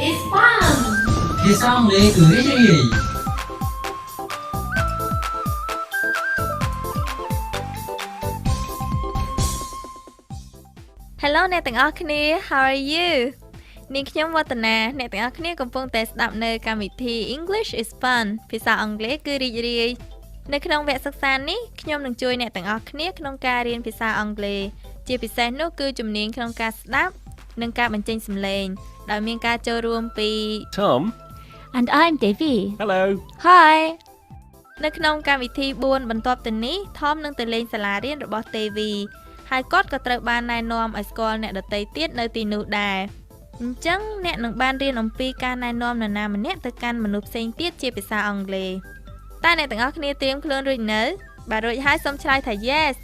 is fun ភាសាអង់គ្លេសគឺរីករាយ Hello អ្នកទាំងអស់គ្នា How are you នាងខ្ញុំវឌ្ឍនាអ្នកទាំងអស់គ្នាកំពុងតែស្ដាប់នៅកម្មវិធី English is fun ភាសាអង់គ្លេសគឺរីករាយនៅក្នុងវគ្គសិក្សានេះខ្ញុំនឹងជួយអ្នកទាំងអស់គ្នាក្នុងការរៀនភាសាអង់គ្លេសជាពិសេសនោះគឺជំនាញក្នុងការស្ដាប់និងការបញ្ចេញសំឡេងដោយមានការចូលរួមពី Tom And I'm Devi. Hello Hi. នៅក្នុងកម្មវិធី4បន្ទាប់ទៅនេះ Tom នឹងទៅលេងសាលារៀនរបស់ Devi ហើយគាត់ក៏ត្រូវបានណែនាំឲ្យស្គាល់អ្នកដទៃទៀតនៅទីនោះដែរអញ្ចឹងអ្នកនឹងបានរៀនអំពីការណែនាំនរណាម្នាក់ទៅកាន់មនុស្សផ្សេងទៀតជាភាសាអង់គ្លេសតើអ្នកទាំងអស់គ្នាត្រៀមខ្លួនរួចនៅបើរួចហើយសូមឆ្លើយថា Yes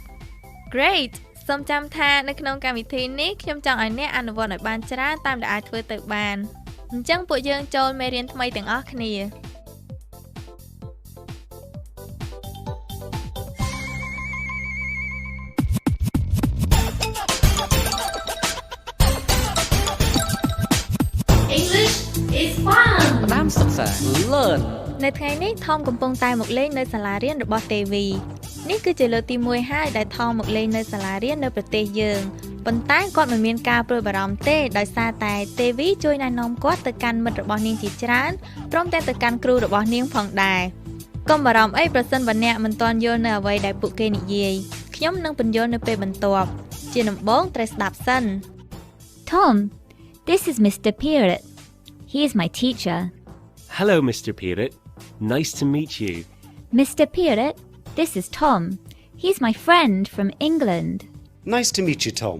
Great សូមចាំថានៅក្នុងកម្មវិធីនេះខ្ញុំចង់ឲ្យអ្នកអនុវត្តឲ្យបានច្រើនតាមដែលអាចធ្វើទៅបានអញ្ចឹងពួកយើងចូលមេរៀនថ្មីទាំងអស់គ្នា English is fun ផ្ដើមសិក្សា Learn នៅថ្ងៃនេះ Tom កំពុងតែមកលេងនៅសាលារៀនរបស់ Devi នេះគឺជាលើកទី1ហើយដែល Tom មកលេងនៅសាលារៀននៅប្រទេសយើងប៉ុន្តែគាត់មិនមានការព្រួយបារម្ភទេដោយសារតែ Devi ជួយណែនាំគាត់ទៅកាន់មិត្តរបស់នាងជាច្រើនព្រមទាំងទៅកាន់គ្រូរបស់នាងផងដែរកុំបារម្ភអីប្រសិនបើអ្នកមិនទាន់យល់នៅអ្វីដែលពួកគេនិយាយខ្ញុំនឹងពន្យល់នៅពេលបន្ទាប់ជាដំបូងត្រូវស្ដាប់សិន Tom, this is Mr. Pirret. He is my teacher. Hello Mr. Pirret Nice to meet you Mr. Pirret, this is Tom. He's my friend from England. Nice to meet you, Tom.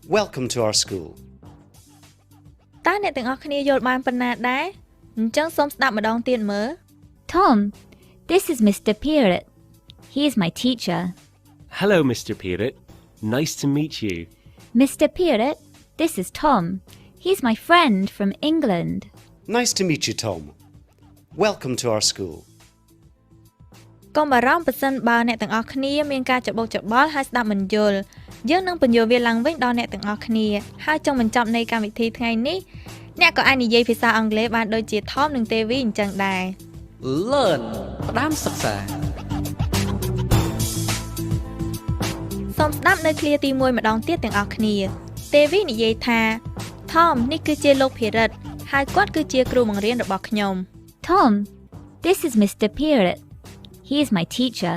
Welcome to our school. តើអ្នកទាំងអស់គ្នាយល់បានប៉ុណ្ណាដែរអញ្ចឹងសូមស្ដាប់ម្ដងទៀតមើល Tom, this is Mr. Pirret. He is my teacher. Hello Mr. Pirret Nice to meet you Mr. Pirret, this is Tom. He's my friend from England. Nice to meet you, Tom. Welcome to our school. កុំបារម្ភប្រសិនបើអ្នកទាំងអស់គ្នាមានការច្បោកច្បល់ហើយស្ដាប់មិនយល់យើងនឹងបញ្យល់វាឡើងវិញដល់អ្នកទាំងអស់គ្នាហើយចុងបញ្ចប់នៃកម្មវិធីថ្ងៃនេះអ្នកក៏អាចនិយាយភាសាអង់គ្លេសបានដូចជា Tom និង Devi អញ្ចឹងដែរ Learn ផ្ដើមសិក្សា សូមស្ដាប់នៅឃ្លាទី1ម្ដងទៀតទាំងអស់គ្នា Devi និយាយថា Tom នេះគឺជាលោកភិរិទ្ធហើយគាត់គឺជាគ្រូបង្រៀនរបស់ខ្ញុំ Tom, this is Mr. Pirret. He is my teacher.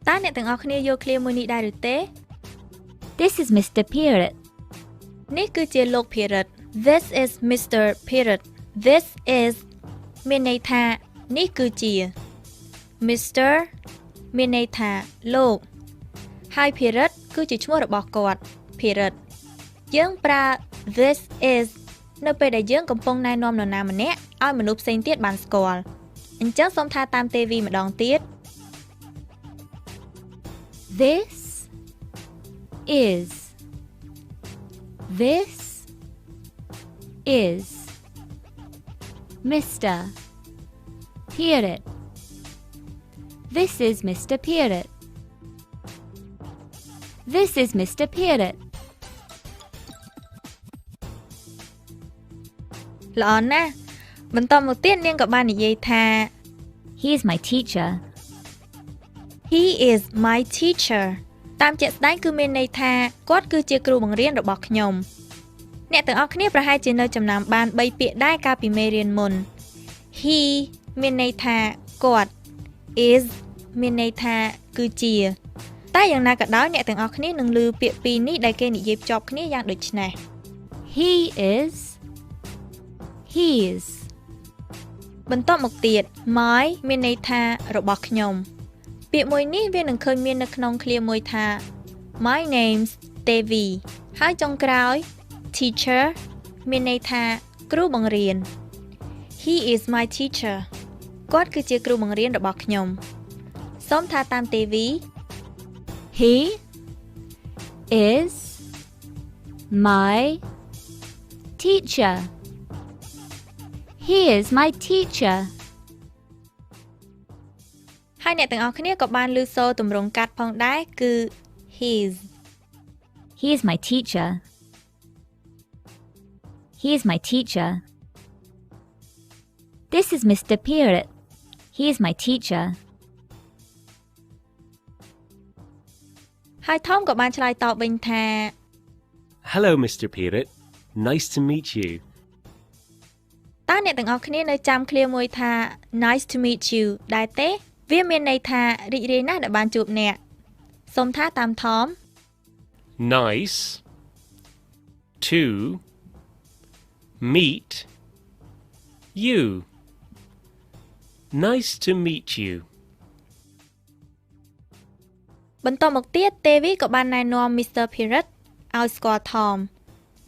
តើអ្នកទាំងអស់គ្នាយល់ឃ្លាមួយនេះដែរឬទេ This is Mr. Pirret. នេះគឺជាលោកភិរិទ្ធ This is Mr. Pirret This is មានន័យថានេះគឺជា Mr មានន័យថាលោកហើយភិរិទ្ធគឺជាឈ្មោះរបស់គាត់ភិរិទ្ធយើងប្រើ This is នៅពេលដែលយើងកំពុងណែនាំនរណាម្នាក់ឲ្យមនុស្សផ្សេងទៀតបានស្គាល់អញ្ចឹងសូមថាតាម Devi ម្ដងទៀត This is Mr. Pirret. This is Mr. Pirret. This is Mr. Pirret. ល្អណាស់បន្តមកទៀតនាងក៏បាននិយាយថា He is my teacher. He is my teacher តាមជាក់ស្ដែងគឺមានន័យថាគាត់គឺជាគ្រូបង្រៀនរបស់ខ្ញុំអ្នកទាំងអស់គ្នាប្រហែលជានៅចំណាំបាន3ពាក្យដែរកាលពីមេរៀនមុន He មានន័យថាគាត់ is មានន័យថាគឺជាតែយ៉ាងណាក៏ដោយអ្នកទាំងអស់គ្នានឹងឮពាក្យពីរនេះដែលគេនិយាយភ្ជាប់គ្នាយ៉ាងដូចនេះ He is. His. បន្ទាប់មកទៀត my មានន័យថារបស់ខ្ញុំពាក្យមួយនេះវានឹងឃើញមាននៅក្នុងឃ្លាមួយថា My name's Devi ហើយចុងក្រោយ teacher មានន័យថាគ្រូបង្រៀន He is my teacher គាត់គឺជាគ្រូបង្រៀនរបស់ខ្ញុំសូមថាតាម Devi He is my teacher. He is my teacher. ហើយអ្នកទាំងអស់គ្នាក៏បានឮសូរទម្រង់កាត់ផងដែរគឺ his He is my teacher. He is my teacher. This is Mr. Pirate. He is my teacher. ហើយ Tom ក៏បានឆ្លើយតបវិញថា Hello, Mr. Pirate. Nice to meet you. តើអ្នកទាំងអស់គ្នានៅចាំឃ្លាមួយថា Nice to meet you ដែរទេវាមានន័យថារីករាយណាស់ដែលបានជួបអ្នកសូមថាតាម Tom Nice to meet you. Nice to meet you. បន្តមកទៀត Tevi ក៏បានណែនាំ Mr. Pirate ឲ្យស្គាល់ Tom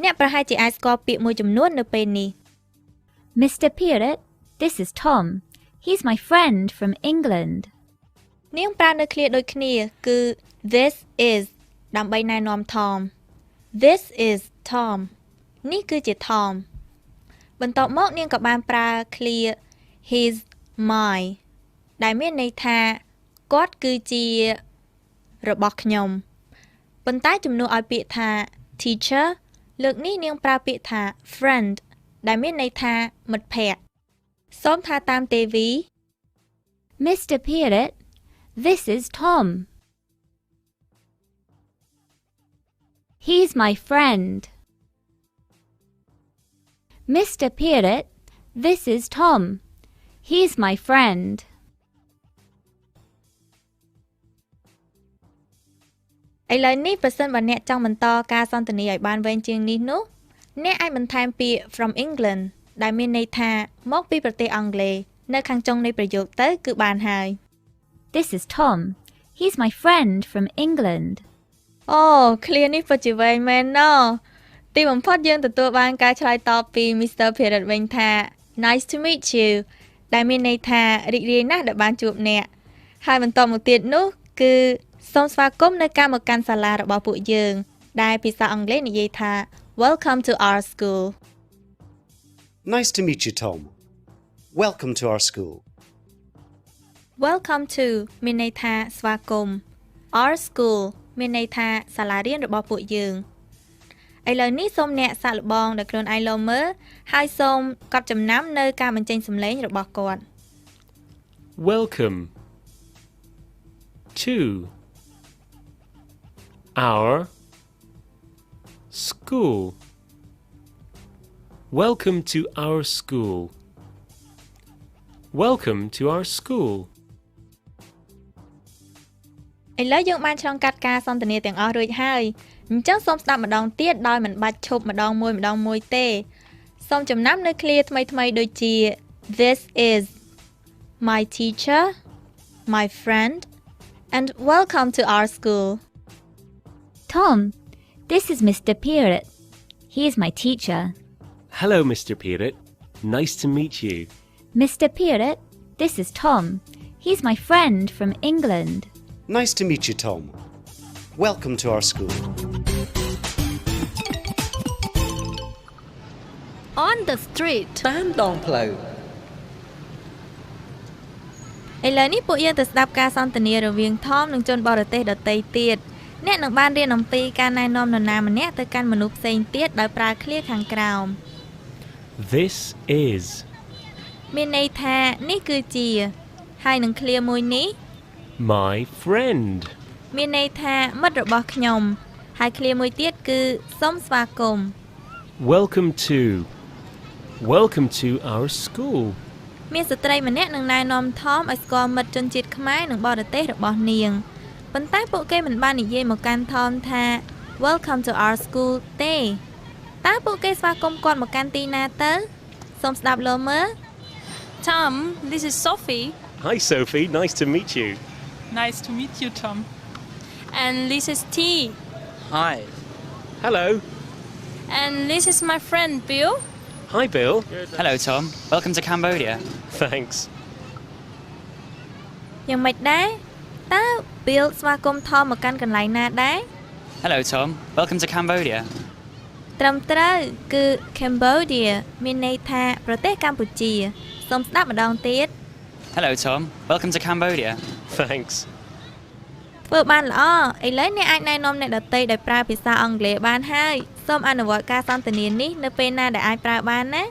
អ្នកប្រហែលជាអាចស្គាល់ពាក្យមួយចំនួននៅពេលនេះ Mr. Pirate, this is Tom. He's my friend from England. នាងប្រើនៅឃ្លាដូចគ្នាគឺ this is ដើម្បីណែនាំ Tom This is Tom នេះគឺជា Tom បន្ទាប់មកនាងក៏បានប្រើឃ្លា He's my ដែលមានន័យថាគាត់គឺជារបស់ខ្ញុំប៉ុន្តែជំនួសឲ្យពាក្យថា teacher លើកនេះនាងប្រើពាក្យថា friend ដែលមានន័យថាមិត្តភក្តិសូមថាតាម Tevi Mr. Pirate, this is Tom. He's my friend. Mr. Pirate, this is Tom. He's my friend. ឥឡូវនេះប្រសិនបើអ្នកចង់បន្តការសន្ទនាឲ្យបានវែងជាងនេះនោះអ្នកអាចបន្ថែមពាក្យ from England ដែលមានន័យថាមកពីប្រទេសអង់គ្លេសនៅខាងចុងនៃប្រយោគទៅគឺបានហើយ This is Tom. He's my friend from England. អូឃ្លានេះពិតជាវែងមែនណ៎ទីបំផុតយើងទទួលបានការឆ្លើយតបពី Mr. Pirate វិញថា Nice to meet you ដែលមានន័យថារីករាយណាស់ដែលបានជួបអ្នកហើយបន្តមកទៀតនោះគឺសូមស្វាគមន៍នៅការមកកាន់សាលារបស់ពួកយើងដែលភាសាអង់គ្លេសនិយាយថា Welcome to our school. Nice to meet you, Tom. Welcome to our school. Welcome to មានន័យថាស្វាគមន៍ Our school មានន័យថាសាលារៀនរបស់ពួកយើងឥឡូវនេះសូមអ្នកសាកល្បងដោយខ្លួនឯងលោមើលហើយសូមកត់ចំណាំនៅការបញ្ចេញសំឡេងរបស់គាត់ Welcome to our school. Welcome to our school. Welcome to our school. ឥឡូវយើងបានឆ្លងកាត់ការសន្ទនាទាំងអស់រួចហើយអញ្ចឹងសូមស្ដាប់ម្ដងទៀតដោយមិនបាច់ឈប់ម្ដងមួយទេសូមចំណាំនៅឃ្លាថ្មីៗដូចជា This is my teacher, my friend, and welcome to our school. Tom, this is Mr. Pirate. He is my teacher. Hello, Mr. Pirate. Nice to meet you. Mr. Pirate, this is Tom. He's my friend from England. Nice to meet you, Tom. Welcome to our school. On the street. តាមដងផ្លូវ ឥឡូវនេះពួកយើងទៅស្ដាប់ការសន្ទនារវាង Tom និងជនបរទេសដទៃទៀតអ្នកនឹងបានរៀនអំពីការណែនាំនរណាម្នាក់ទៅកាន់មនុស្សផ្សេងទៀតដោយប្រើឃ្លាខាងក្រោម This is មានន័យថានេះគឺជាហើយនឹងឃ្លាមួយនេះ my friend. មានន័យថាមិត្តរបស់ខ្ញុំហើយឃ្លាមួយទៀតគឺសូមស្វាគមន៍ Welcome to our school. មានស្ត្រីម្នាក់នឹងណែនាំ Tom ឲ្យស្គាល់មិត្តជនជាតិខ្មែរនិងបរទេសរបស់នាងប៉ុន្តែពួកគេមិនបាននិយាយមកកាន់ Tom ថា Welcome to our school ទេតើពួកគេស្វាគមន៍គាត់មកកាន់ទីណាទៅសូមស្ដាប់លើមើល Tom, this is Sophie. Hi, Sophie. Nice to meet you. Nice to meet you, Tom. And this is T. Hi. Hello. And this is my friend Bill. Hi, Bill. Hello, Tom. Welcome to Cambodia. Thanks. យ៉ាងម៉េចដែរតើ Bill ស្វាគមន៍ Tom មកកាន់កន្លែងណាដែរ Hello, Tom. Welcome to Cambodia. ត្រឹមត្រូវគឺ Cambodia មានន័យថាប្រទេសកម្ពុជាសូមស្ដាប់ម្ដងទៀត Hello, Tom. Welcome to Cambodia. Thanks. ធ្វើបានល្អឥឡូវអ្នកអាចណែនាំអ្នកដទៃដោយប្រើភាសាអង់គ្លេសបានហើយសូមអនុវត្តការសន្ទនានេះនៅពេលណាដែលអាចប្រើបានណា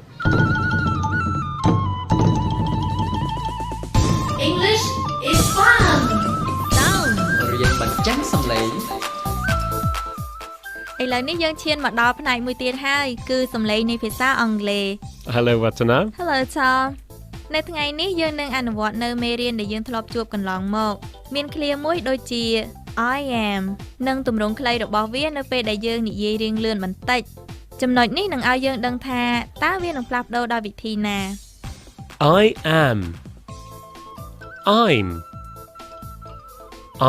is fun. Sound. រៀនបញ្ចាំងសំឡេង ឥឡូវនេះយើងឈានមកដល់ផ្នែកមួយទៀតហើយគឺសំឡេងនៃភាសាអង់គ្លេស Hello, Watana. Hello Tom នៅថ្ងៃនេះយើងនឹងអនុវត្តនៅមេរៀនដែលយើងធ្លាប់ជួបកន្លងមកមានឃ្លាមួយដូចជា I am និងទម្រង់ខ្លីរបស់វានៅពេលដែលយើងនិយាយរៀងលឿនបន្តិចចំណុចនេះនឹងឲ្យយើងដឹងថាតើវានឹងផ្លាស់ប្ដូរដោយវិធីណា I am.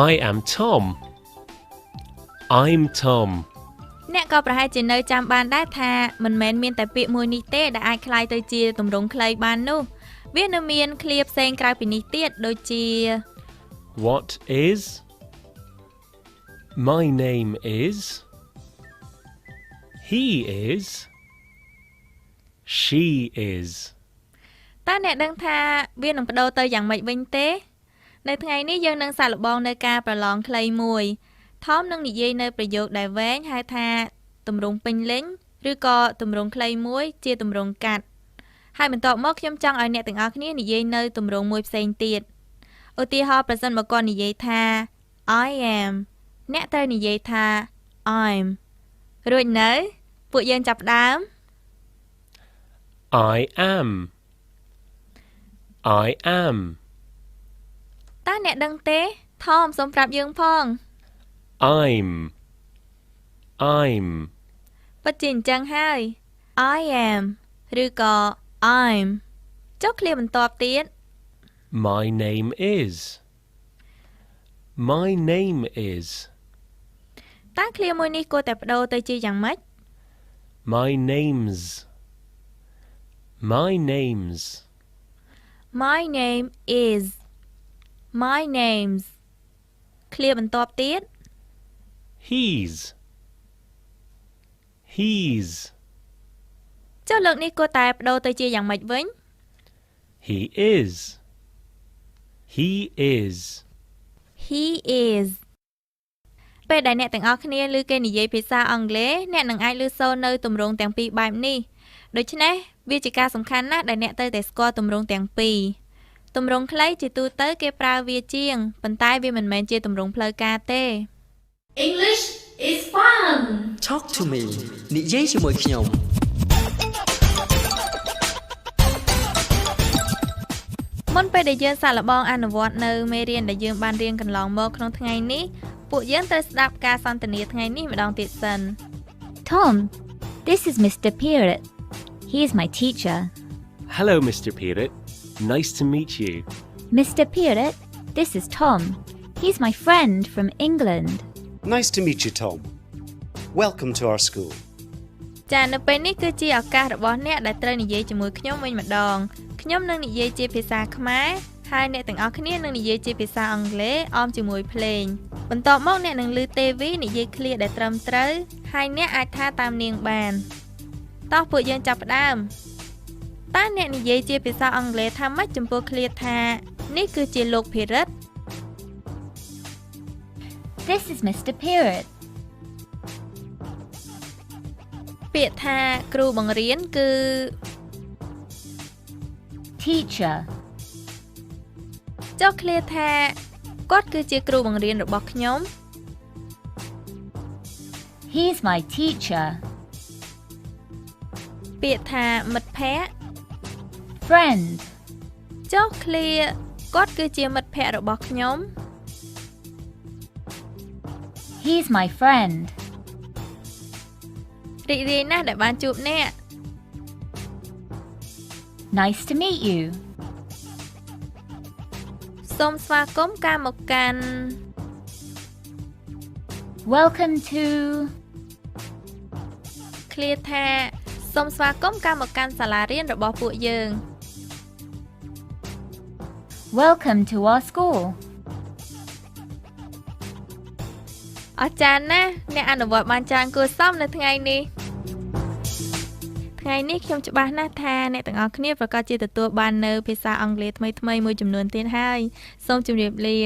I am Tom. I'm Tom. អ្នកក៏ប្រហែលជានៅចាំបានដែរថាមិនមែនមានតែពាក្យមួយនេះទេដែលអាចคล้ายទៅជាទម្រង់ខ្លីបាននោះវានៅមានឃ្លាផ្សេងក្រៅពីនេះទៀតដូចជា What is? My name is. He is. She is. តើអ្នកដឹងថាវានឹងបដូរទៅយ៉ាងម៉េចវិញទេនៅថ្ងៃនេះយើងនឹងសាកល្បងនៅការប្រឡងខ្លីមួយថមនឹងនិយាយនៅប្រយោគដែលវែងហៅថាទម្រង់ពេញលេញឬក៏ទម្រង់ខ្លីមួយជាទម្រង់កាត់ហើយបន្ទាប់មកខ្ញុំចង់ឲ្យអ្នកទាំងអស់គ្នានិយាយនៅទម្រង់មួយផ្សេងទៀតឧទាហរណ៍ប្រសិនបើគាត់និយាយថា I am អ្នកត្រូវនិយាយថា I'm រួចនៅពួកយើងចាប់ផ្ដើម I am. I am. តើអ្នកដឹងទេថមសូមប្រាប់យើងផង I'm. ពិតជាអញ្ចឹងហើយ I am ឬក៏ I'm ចុះឃ្លាបន្ទាប់ទៀត My name is. My name is. តើឃ្លាមួយនេះគួរតែបដូរទៅជាយ៉ាងម៉េច My name's. My name's. My name is My name's ឃ្លាបន្ទាប់ទៀត He's. He's. ចុះលើកនេះគួរតែបដូរទៅជាយ៉ាងម៉េចវិញ He is. He is. He is ពេលដែលអ្នកទាំងអស់គ្នាឮគេនិយាយភាសាអង់គ្លេសអ្នកនឹងអាចឮសូរនៅទម្រង់ទាំងពីរបែបនេះដូច្នេះវាជាការសំខាន់ណាស់ដែលអ្នកត្រូវតែស្គាល់ទម្រង់ទាំងពីរទម្រង់ខ្លីជាទូទៅគេប្រើវាជាងប៉ុន្តែវាមិនមែនជាទម្រង់ផ្លូវការទេ English is fun. Talk to me និយាយជាមួយខ្ញុំ មុនពេលដែលយើងសាកល្បងអនុវត្តនៅមេរៀនដែលយើងបានរៀនកន្លងមកក្នុងថ្ងៃនេះពួកយើងត្រូវស្ដាប់ការសន្ទនាថ្ងៃនេះម្ដងទៀតសិន Tom, this is Mr. Pirret. He is my teacher. Hello, Mr. Pirret. Nice to meet you. Mr. Pirret, this is Tom. He's my friend from England. Nice to meet you, Tom. Welcome to our school. ចានៅពេលនេះគឺជាឱកាសរបស់អ្នកដែលត្រូវនិយាយជាមួយខ្ញុំវិញម្ដងខ្ញុំនឹងនិយាយជាភាសាខ្មែរហើយអ្នកទាំងអស់គ្នានឹងនិយាយជាភាសាអង់គ្លេសអមជាមួយភ្លេងបន្ទាប់មកអ្នកនឹងឮទេវីនិយាយឃ្លាដែលត្រឹមត្រូវហើយអ្នកអាចថាតាមនាងបានតោះពួកយើងចាប់ផ្ដើមតើអ្នកនិយាយជាភាសាអង់គ្លេសថាម៉េចចំពោះឃ្លាថានេះគឺជាលោកភិរិទ្ធ This is Mr. Pirret. ពាក្យថាគ្រូបង្រៀនគឺ Teacher. ចុះឃ្លាថាគាត់គឺជាគ្រូបង្រៀនរបស់ខ្ញុំ He's my teacher. ពាក្យថាមិត្តភក្តិ Friend. ចុះឃ្លាគាត់គឺជាមិត្តភក្តិរបស់ខ្ញុំ He's my friend. រីករាយណាស់ដែលបានជួបអ្នក Nice to meet you. សូមស្វាគមន៍ការមកកាន់ Welcome to. ឃ្លាថាសូមស្វាគមន៍ការមកកាន់សាលារៀនរបស់ពួកយើង Welcome to our school. អស្ចារ្យណាស់អ្នកអនុវត្តបានច្រើនគួរសមនៅថ្ងៃនេះថ្ងៃនេះខ្ញុំច្បាស់ណាស់ថាអ្នកទាំងអស់គ្នាប្រកាសជាទទួលបាននៅភាសាអង់គ្លេសថ្មីៗមួយចំនួនទៀតហើយសូមជម្រាបលា